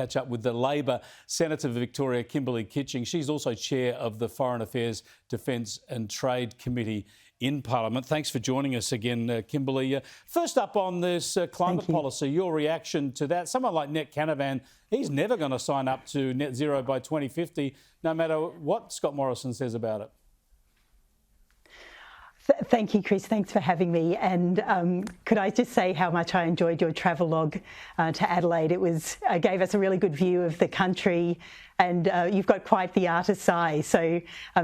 Catch up with the Labor Senator for Victoria, Kimberly Kitching. She's also chair of the Foreign Affairs, Defence and Trade Committee in Parliament. Thanks for joining us again, Kimberly. First up on this climate policy, your reaction to that. Someone like Nick Canavan, he's never going to sign up to net zero by 2050, no matter what Scott Morrison says about it. Thank you, Chris. Thanks for having me. And could I just say how much I enjoyed your travellogue to Adelaide? It gave us a really good view of the country, and you've got quite the artist's eye. So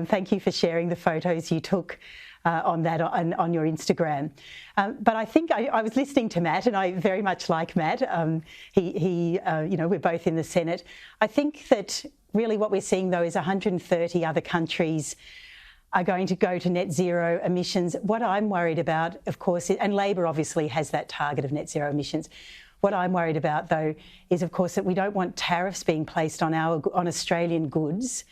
thank you for sharing the photos you took on that on your Instagram. But I think I was listening to Matt, and I very much like Matt. We're both in the Senate. I think that really what we're seeing though is 130 other countries are going to go to net zero emissions. What I'm worried about, of course, and Labor obviously has that target of net zero emissions. What I'm worried about, though, is, of course, that we don't want tariffs being placed on Australian goods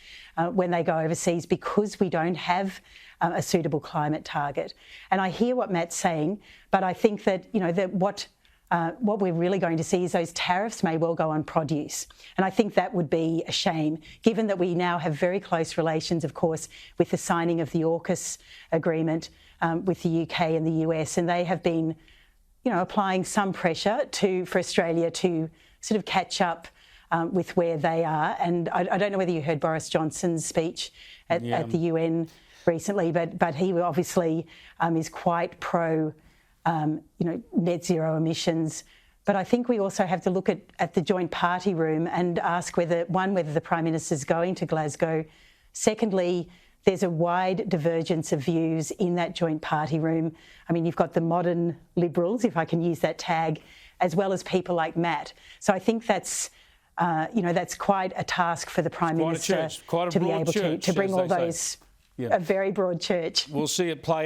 when they go overseas because we don't have a suitable climate target. And I hear what Matt's saying, but I think that, what we're really going to see is those tariffs may well go on produce. And I think that would be a shame, given that we now have very close relations, of course, with the signing of the AUKUS agreement with the UK and the US. And they have been, applying some pressure for Australia to sort of catch up with where they are. And I don't know whether you heard Boris Johnson's speech at the UN recently, but he obviously is quite pro net zero emissions. But I think we also have to look at the joint party room and ask whether the Prime Minister's going to Glasgow. Secondly, there's a wide divergence of views in that joint party room. I mean, you've got the modern Liberals, if I can use that tag, as well as people like Matt. So I think that's quite a task for the Prime Minister to be able to bring all those, a very broad church. We'll see it play